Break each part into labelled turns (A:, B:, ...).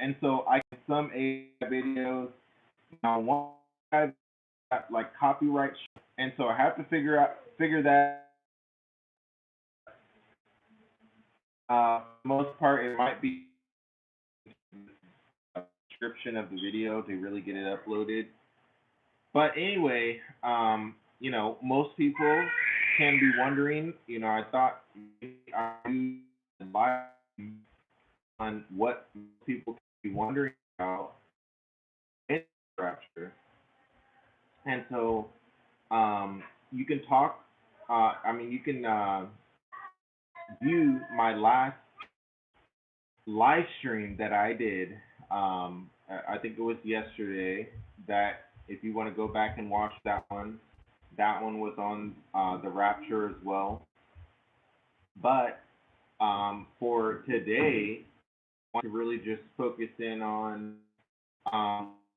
A: And so I can some AI videos. Now one I got like copyright, and so I have to figure that. For the most part, it might be a description of the video to really get it uploaded. But anyway, most people can be wondering. I thought maybe I do live on what people can be wondering about in Rapture, and so you can talk. You can view my last live stream that I did. I think it was yesterday. That if you want to go back and watch that one was on the Rapture as well. But for today, I want to really just focus in on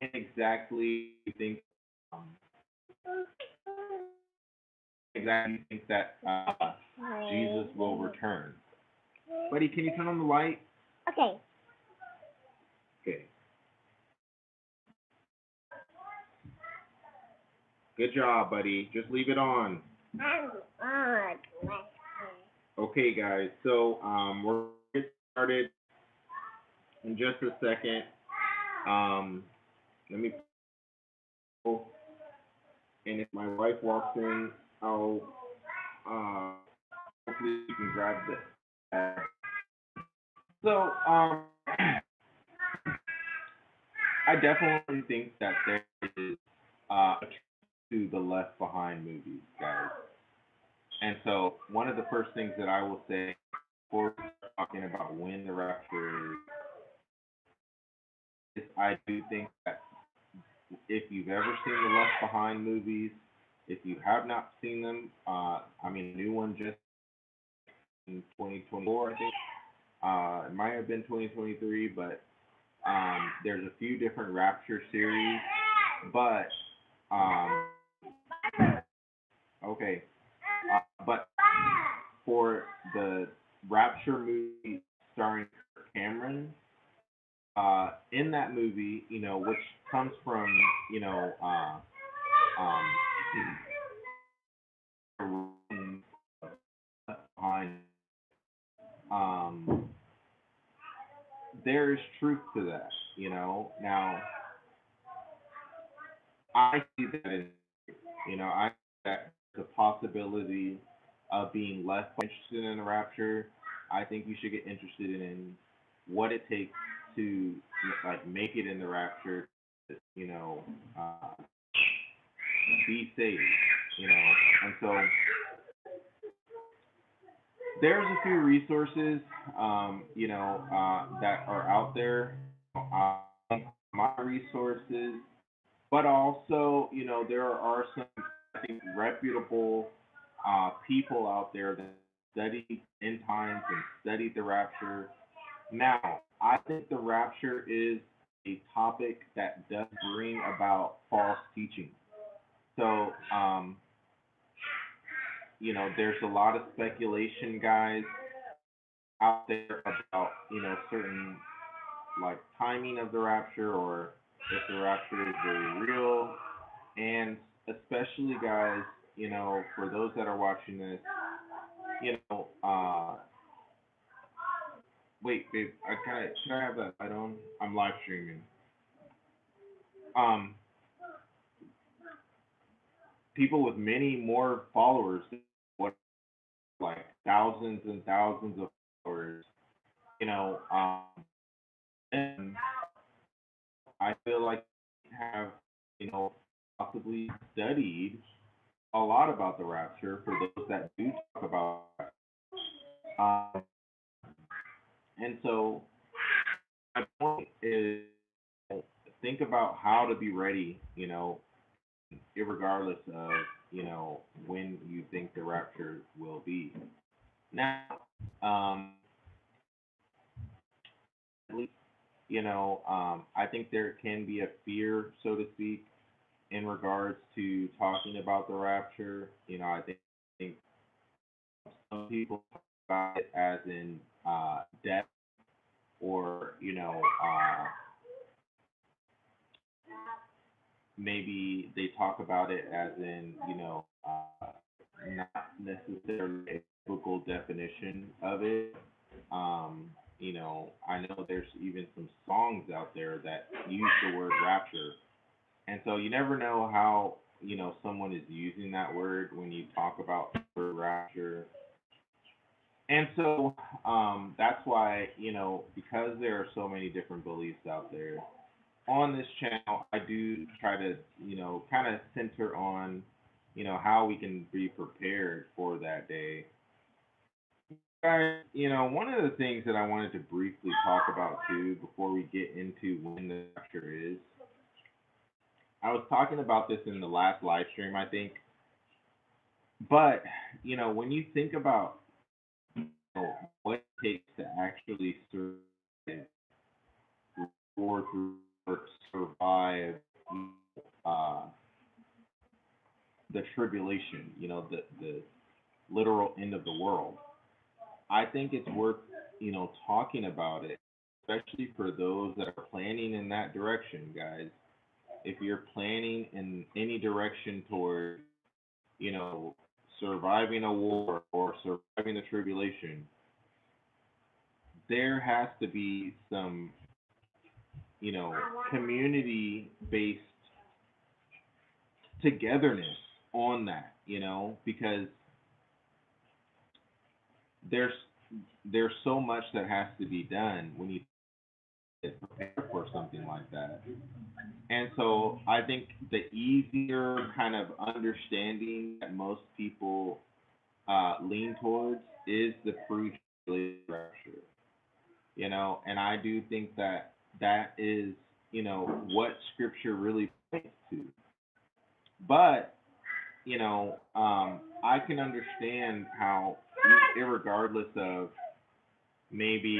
A: exactly think um, exactly think that Jesus will return. Buddy, can you turn on the light?
B: Okay.
A: Okay. Good job, buddy. Just leave it on.
B: I'm on.
A: Okay, guys. So we're gonna get started in just a second. Let me pull, and if my wife walks in, I'll hopefully you can grab the. So I definitely think that there is a truth to the Left Behind movies, guys. And so one of the first things that I will say before we start talking about when the rapture is I do think that if you've ever seen the Left Behind movies, if you have not seen them, a new one just in 2024, I think. It might have been 2023, but there's a few different Rapture series. But okay, but for the Rapture movie starring Cameron, in that movie, which comes from, behind, um, there is truth to that, Now, I see that I see that the possibility of being less interested in the rapture. I think you should get interested in what it takes to like make it in the rapture, you know, uh, be saved, And so there's a few resources, that are out there. My resources, but also, there are some, I think, reputable people out there that study end times and study the rapture. Now, I think the rapture is a topic that does bring about false teaching. So, there's a lot of speculation, guys, out there about, certain like timing of the rapture or if the rapture is very real. And especially, guys, for those that are watching this, you know, uh, wait, babe, can I have that light on? I'm live streaming. Um, People with many more followers, what like thousands and thousands of followers, you know, and I feel like have, possibly studied a lot about the rapture for those that do talk about it. Um, and so my point is think about how to be ready, irregardless of, when you think the rapture will be. Now, um, at least, I think there can be a fear, so to speak, in regards to talking about the rapture. I think some people talk about it as in death, or maybe they talk about it as in not necessarily a biblical definition of it. I know there's even some songs out there that use the word rapture, and so you never know how someone is using that word when you talk about the word rapture. And so that's why because there are so many different beliefs out there on this channel, I do try to kind of center on how we can be prepared for that day. Guys, one of the things that I wanted to briefly talk about too before we get into when the rapture is, I was talking about this in the last live stream, I think, but when you think about what it takes to actually survive or survive uh, the tribulation, the literal end of the world, I think it's worth talking about it, especially for those that are planning in that direction, guys. If you're planning in any direction toward you know surviving a war or surviving the tribulation, there has to be some community based togetherness on that, because there's there's so much that has to be done when you prepare for something like that. And so I think the easier kind of understanding that most people lean towards is the pre-tribulation rapture, and I do think that that is, what Scripture really points to. But, I can understand how, irregardless of maybe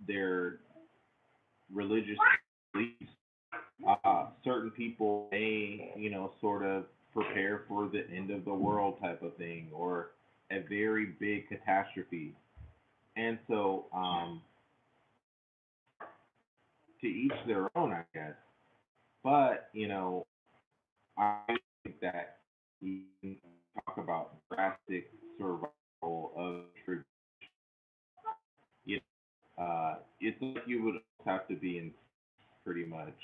A: their religious beliefs, certain people may, sort of prepare for the end of the world type of thing or a very big catastrophe. And so, to each their own, I guess. But, I think that you can talk about drastic survival of true. It's like you would have to be in pretty much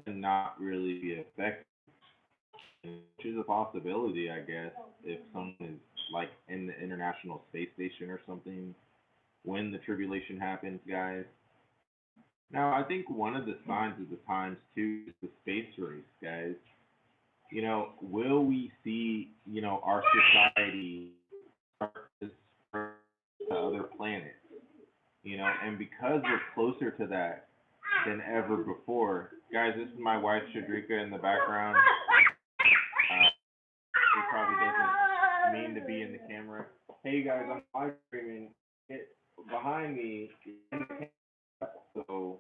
A: to not really be affected, which is a possibility, I guess, if someone is like in the International Space Station or something when the tribulation happens, guys. Now, I think one of the signs of the times too is the space race, guys. Will we see, our society start to spread to other planets? And because we're closer to that than ever before, guys, this is my wife Shadrika in the background. She probably doesn't mean to be in the camera. Hey guys, I'm live streaming. It behind me in the camera, so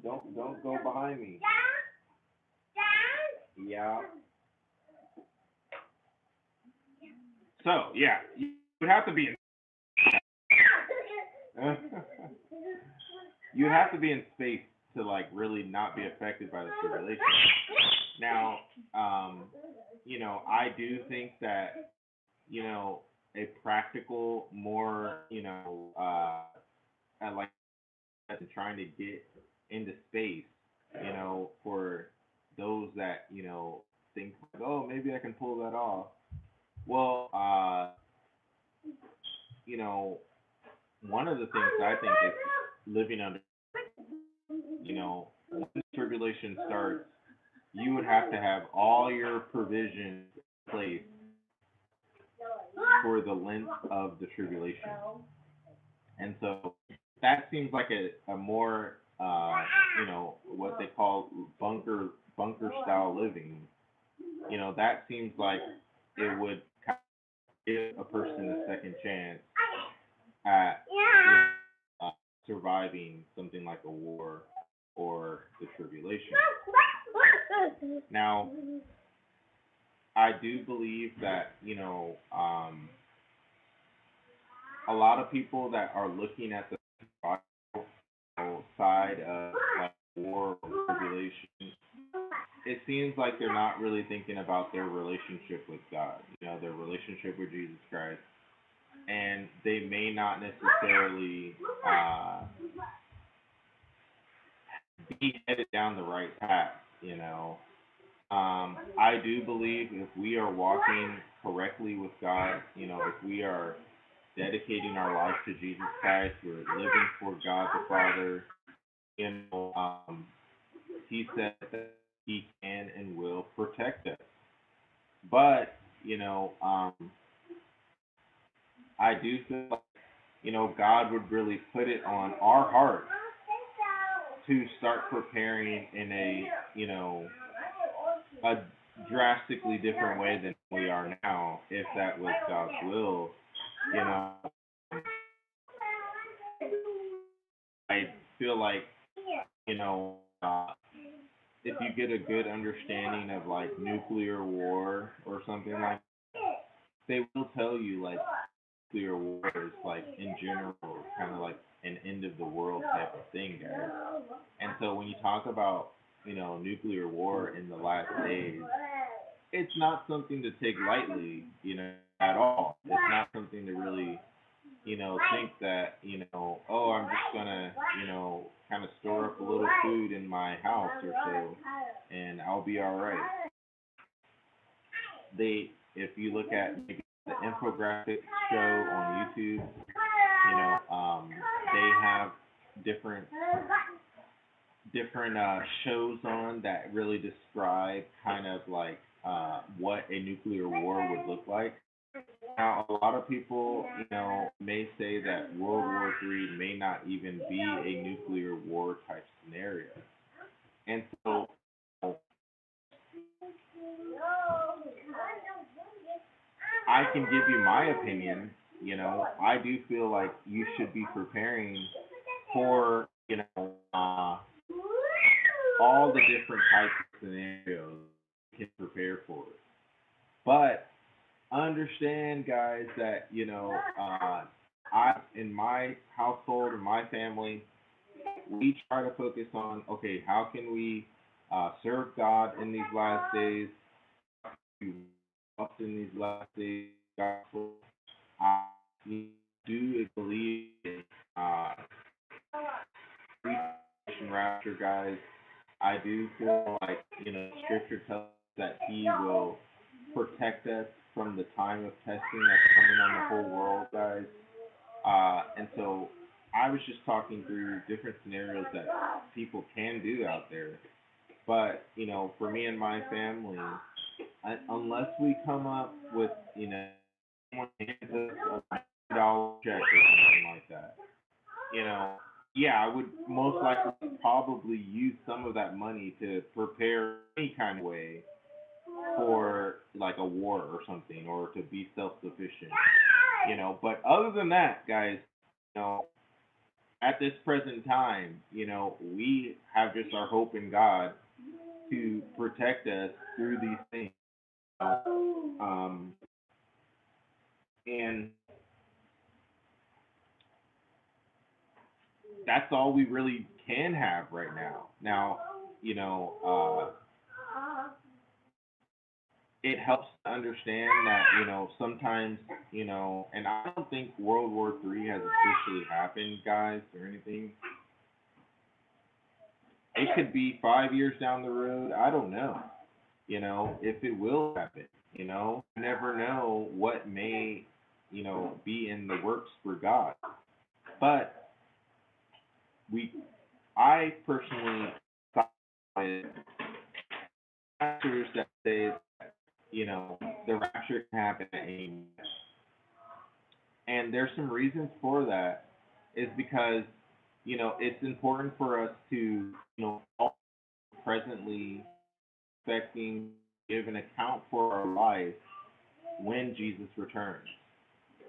A: don't go behind me. Yeah. So yeah, you would have to be in. You have to be in space to like really not be affected by the tribulation. Now, I do think that a practical, more like trying to get into space, for those that think, oh, maybe I can pull that off. Well, one of the things I think is living under, when the tribulation starts, you would have to have all your provisions in place for the length of the tribulation. And so that seems like a more, what they call bunker style living. That seems like it would kind of give a person a second chance at surviving something like a war or the tribulation. Now, I do believe that a lot of people that are looking at the side of like war or tribulation, it seems like they're not really thinking about their relationship with God, their relationship with Jesus Christ, and they may not necessarily be headed down the right path. I do believe if we are walking correctly with God, if we are dedicating our life to Jesus Christ, we're living for God the Father, you know, um, He said that He can and will protect us. But, I do feel like, God would really put it on our heart to start preparing in a drastically different way than we are now, if that was God's will. You know, I feel like, you know, uh, if you get a good understanding of like nuclear war or something like, they will tell you like nuclear war is like in general kind of like an end of the world type of thing, guys. And so when you talk about, nuclear war in the last days, it's not something to take lightly, at all. It's not something to really, think that, oh, I'm just gonna, kind of store up a little food in my house or so, and I'll be all right. If you look at maybe the infographic show on YouTube, they have different shows on that really describe kind of like what a nuclear war would look like. Now, a lot of people, may say that World War III may not even be a nuclear war type scenario. And so I can give you my opinion. I do feel like you should be preparing for, all the different types of scenarios you can prepare for it. But understand, guys, that I in my household and my family, we try to focus on, okay, how can we serve God in these last days? We walk in these last days, gospel. I do believe in rapture, guys. I do feel like, Scripture tells us that He will protect us from the time of testing that's coming on the whole world, guys. And so I was just talking through different scenarios that people can do out there. But, for me and my family, unless we come up with, someone hands us a $100 check or something like that, you know, yeah, I would most likely probably use some of that money to prepare any kind of way for like a war or something, or to be self-sufficient, But other than that, guys, you know, at this present time, we have just our hope in God to protect us through these things. Um, and that's all we really can have right now. Now, it helps to understand that, sometimes, and I don't think World War III has officially happened, guys, or anything. It could be 5 years down the road. I don't know, if it will happen. You never know what may, be in the works for God. But I personally thought with pastors that say, the rapture can happen at any moment. And there's some reasons for that. Is because, it's important for us to, presently expecting, give an account for our life when Jesus returns.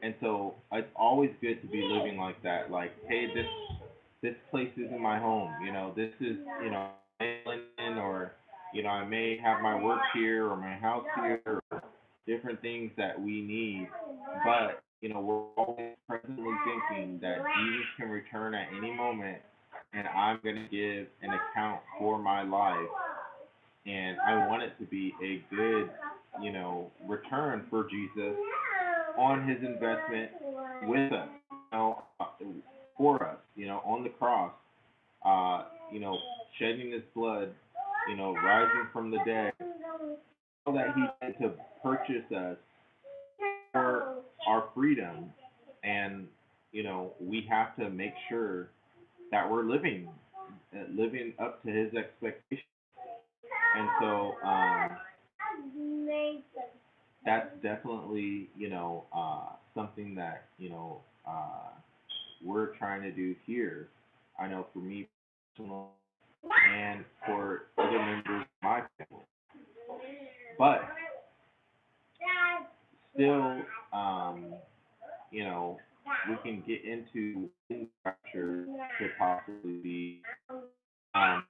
A: And so it's always good to be living like that. Like, hey, this place isn't my home. This is, London, or I may have my work here or my house here, or different things that we need. But we're always presently thinking that Jesus can return at any moment, and I'm going to give an account for my life, and I want it to be a good, return for Jesus on his investment with us, for us, on the cross, uh, you know, shedding his blood, rising from the dead, all that he did to purchase us for our freedom, and we have to make sure that we're living up to his expectations. And so that's definitely something that we're trying to do here. I know for me personally, and for other members of my family, but still, you know, we can get into rapture to possibly be. Um,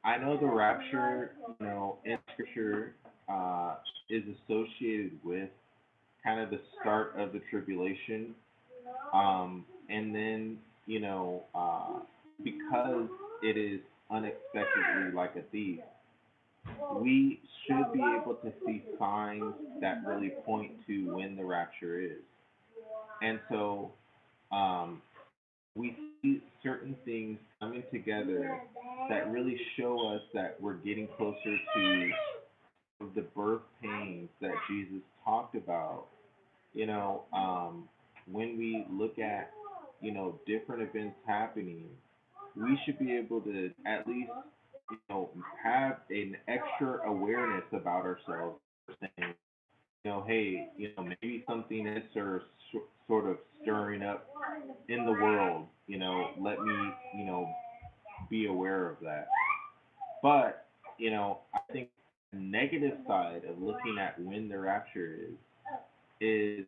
A: I know the rapture, in scripture, is associated with kind of the start of the tribulation, and then because it is unexpectedly like a thief, we should be able to see signs that really point to when the rapture is. And so um, we see certain things coming together that really show us that we're getting closer to the birth pains that Jesus talked about. When we look at, different events happening, we should be able to at least, have an extra awareness about ourselves, saying, hey, maybe something is sort of stirring up in the world, let me, be aware of that. But, I think the negative side of looking at when the rapture is,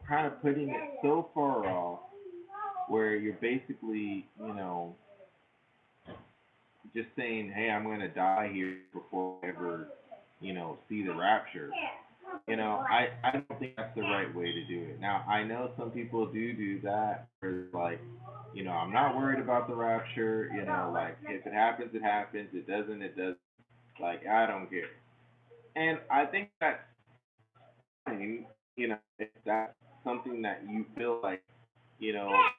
A: kind of putting it so far off where you're basically, just saying, hey, I'm going to die here before I ever, see the rapture. I don't think that's the right way to do it. Now, I know some people do that, where it's like, I'm not worried about the rapture, like, if it happens, it happens, it doesn't, it doesn't, like, I don't care. And I think that's fine, if that's something that you feel like,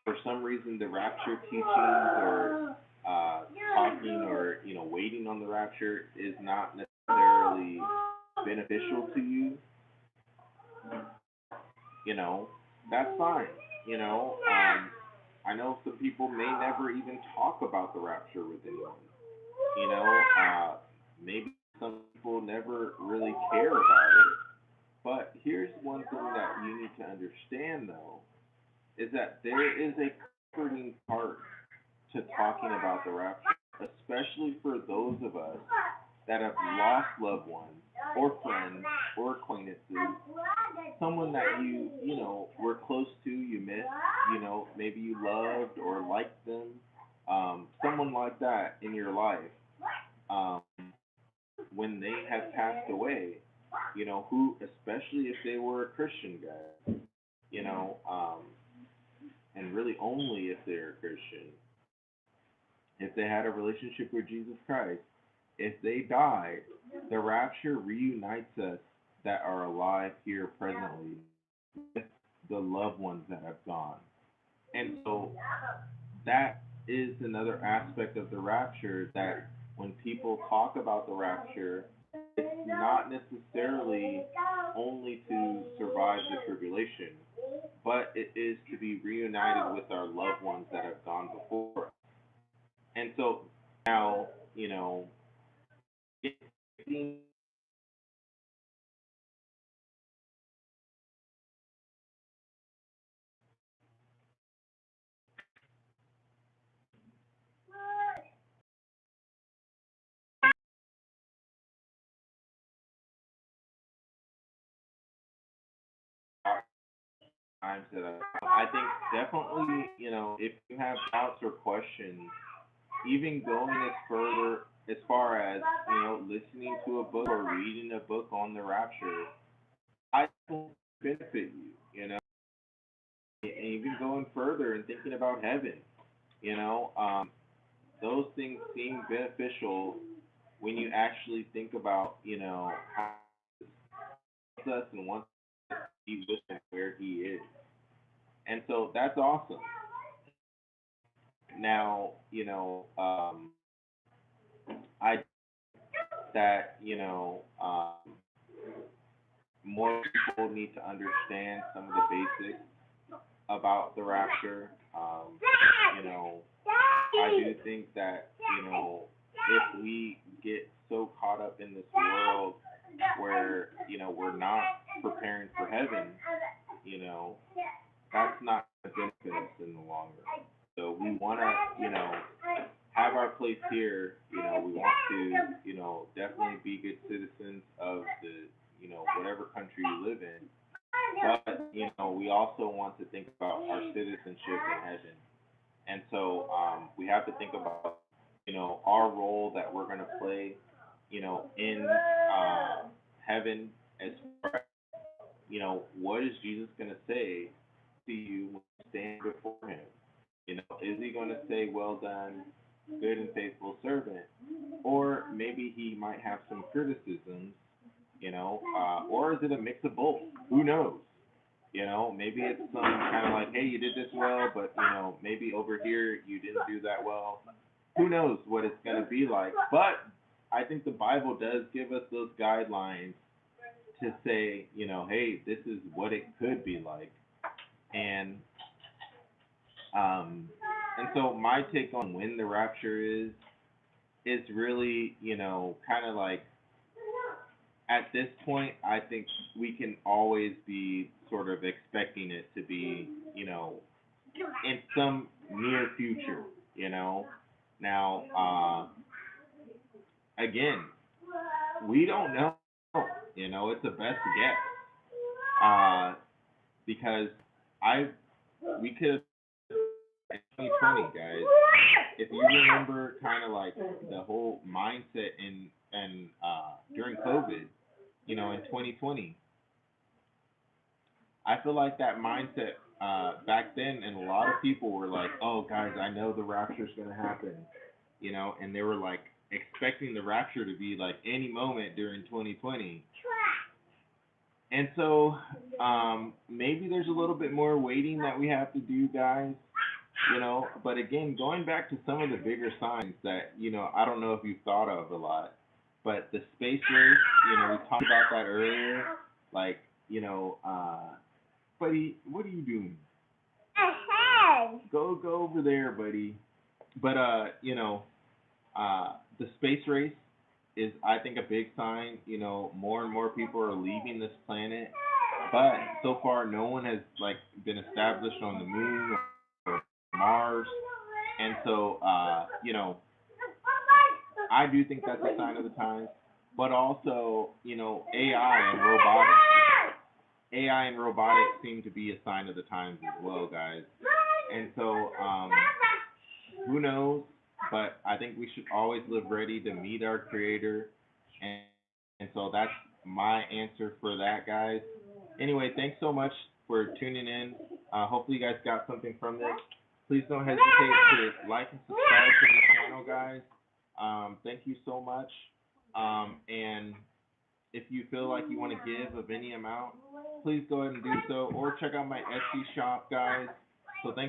A: for some reason the rapture teachings or talking or, waiting on the rapture is not necessarily beneficial to you, you know, that's fine. I know some people may never even talk about the rapture with anyone. Maybe some people never really care about it. But here's one thing that you need to understand, though, is that there is a comforting part to talking about the rapture, especially for those of us that have lost loved ones or friends or acquaintances, someone that were close to, you missed, maybe you loved or liked them, someone like that in your life, um, when they have passed away, who, especially if they were a Christian guy, and really only if they're a Christian, if they had a relationship with Jesus Christ, if they died, the rapture reunites us that are alive here presently with the loved ones that have gone. And so that is another aspect of the rapture, that when people talk about the rapture, it's not necessarily only to survive the tribulation, but it is to be reunited with our loved ones that have gone before us. And so now, it seems times that I think definitely, if you have doubts or questions, even going as far as, listening to a book or reading a book on the rapture, I will benefit you, you know, and even going further and thinking about heaven, you know, those things seem beneficial when you actually think about, how he loves us and wants us to be with him where he is. And so that's awesome. Now, I think that, more people need to understand some of the basics about the rapture. You know, I do think that, if we get so caught up in this world where, we're not preparing for heaven, you know, that's not going to benefit us in the long run. So we want to, have our place here. We want to, definitely be good citizens of the, whatever country we live in. But, we also want to think about our citizenship in heaven. And so we have to think about, our role that we're going to play, in heaven as far as, what is Jesus going to say to you when you stand before him? Is he going to say, well done, good and faithful servant? Or maybe he might have some criticisms, or is it a mix of both? Who knows? Maybe it's some kind of like, hey, you did this well, but, maybe over here you didn't do that well. Who knows what it's going to be like? But I think the Bible does give us those guidelines to say, hey, this is what it could be like. And um, and so my take on when the rapture is really, kind of like at this point, I think we can always be sort of expecting it to be, in some near future, Now, again, we don't know, it's a best guess, because I we could in 2020, guys. If you remember, kind of like the whole mindset in during COVID, in 2020, I feel like that mindset back then, and a lot of people were like, "Oh, guys, I know the rapture's gonna happen," and they were like expecting the rapture to be like any moment during 2020. And so maybe there's a little bit more waiting that we have to do, guys. But again, going back to some of the bigger signs that, I don't know if you've thought of a lot, but the space race, we talked about that earlier. Like, buddy, what are you doing?
B: Ahead.
A: Go over there, buddy. But, the space race is, I think, a big sign. More and more people are leaving this planet, but so far no one has like been established on the moon or Mars, and so I do think that's a sign of the times. But also, AI and robotics. AI and robotics seem to be a sign of the times as well, guys. And so, who knows? But I think we should always live ready to meet our Creator, and so that's my answer for that, guys. Anyway, thanks so much for tuning in. Hopefully, you guys got something from this. Please don't hesitate to like and subscribe to the channel, guys. Thank you so much. And if you feel like you want to give of any amount, please go ahead and do so, or check out my Etsy shop, guys. So thanks.